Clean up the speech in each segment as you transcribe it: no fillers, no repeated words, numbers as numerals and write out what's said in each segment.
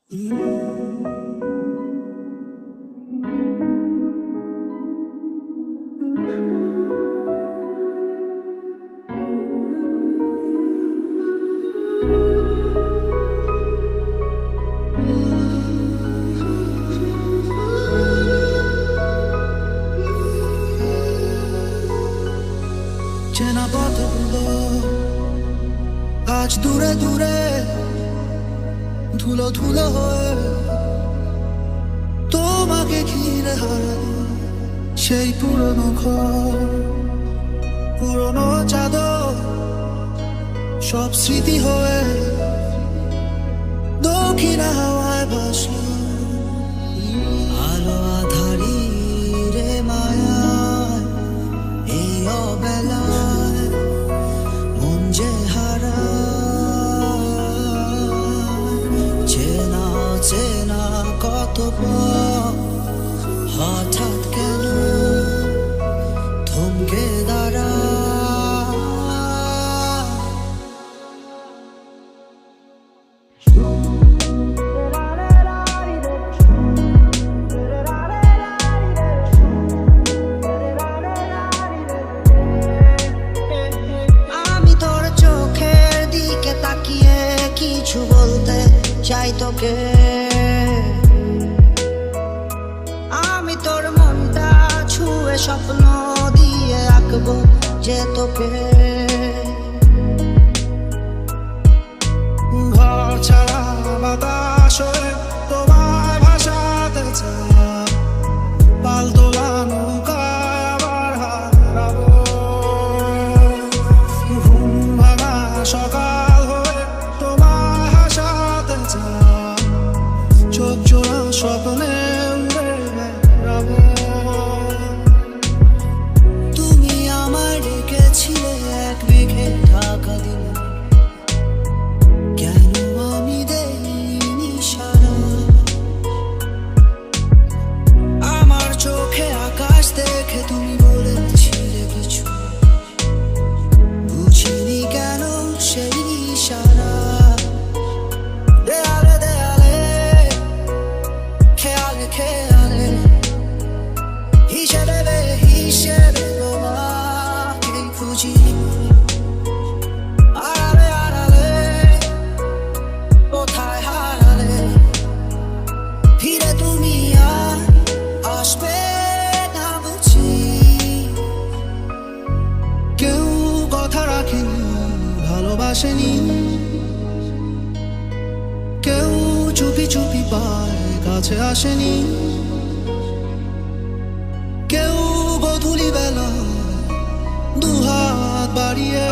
চেনা পথগুলো আজ দূরে দূরে ধুলো ধুলো হয়ে তোমাকে ঘিরে হারাই। সেই পুরনো ঘর, পুরনো চাদর, সব স্মৃতি হয়ে দক্ষিণ হাওয়ায় ভাসে। আলো আধারি রে মায়ায় এই অবেলায় মন যে হারায়। চেনা চেনা কত পথ হঠাৎ কেন থমকে দাঁড়ায়। আমি তোর চোখের দিকে তাকিয়ে কিছু বলতে চাই তোকে। আমি তোর মনটা ছুঁয়ে স্বপ্ন দিয়ে আঁকবো যে তোকে। ঘর ছাড়া বাতাস হয়ে তোমায় ভাসাতে চাই। পাল তোলা নৌকায় আবার হারাবো। ঘুম ভাঙা সকাল হয়ে তোমায় হাসাতে চাই। চোখ জোড়া স্বপ্নে উড়ে বেড়াবো। তুমি আমায় ডেকেছিলে এক মেঘে ঢাকা দিন, কেন আমি দেইনি সাড়া? আমার চোখে আকাশ দেখে তুমি বলেছিলে কিছু, বুঝিনি কেন সেই ইশারা। দেয়ালে দেয়ালে খেয়ালে খেয়ালে হিসেবে হিসেবে তোমাকে খুঁজি। আড়ালে আড়ালে কোথায় হারালে? ফিরে তুমি আর আসবে না বুঝি। কেউ কথা রাখেনি, ভালোবাসেনি। কেউ চুপি চুপি পায় কাছে আসেনি। কেউ গধূলি বেলা দুহাত বাড়িয়ে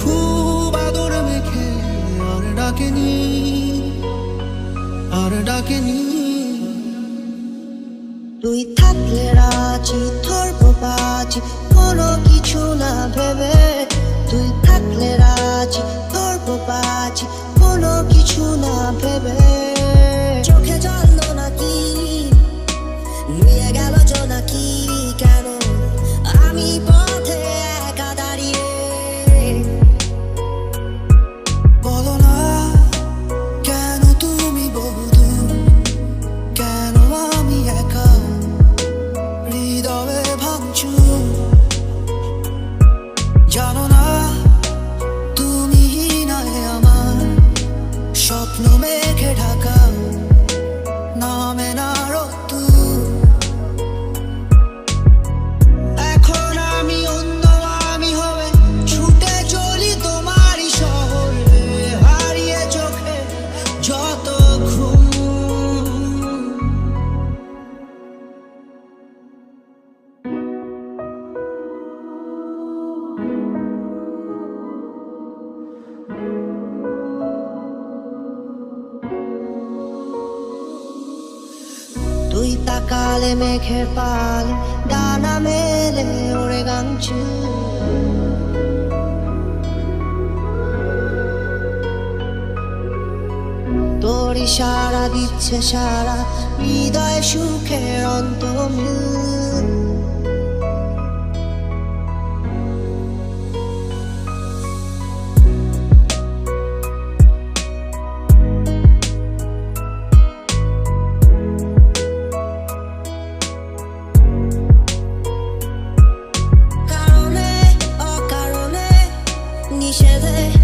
খুব আদরে মেখে আর ডাকেনি, আর ডাকেনি। তুই থাকলে রাজি ধরবো বাজি কোনো কিছু না ভেবে। তুই থাকলে রাজি ধরবো বাজি কোনো কিছু না ভেবে। চোখে জল নাকি নিয়ে গেল জোনাকি, কেন আমি পথে একা দাঁড়িয়ে? বলো না কেন তুমি বহুদূর, কেন আমি একা হৃদয়ে ভাঙচুর? জানো না তুমি নয় আমার স্বপ্ন মেঘে ঢাকা, নামে না রোদ্দুর। এখন আমি অন্য আমি হয়ে ছুটে চলি তোমারই শহরে, হারিয়ে চোখে যত ঘুম। তুই তাকালে মেঘের পাল ডানা মেলে ওড়ে গাংচু। তোর ইশারা দিচ্ছে সারা হৃদয় সুখের অন্তমিল। নিষেধে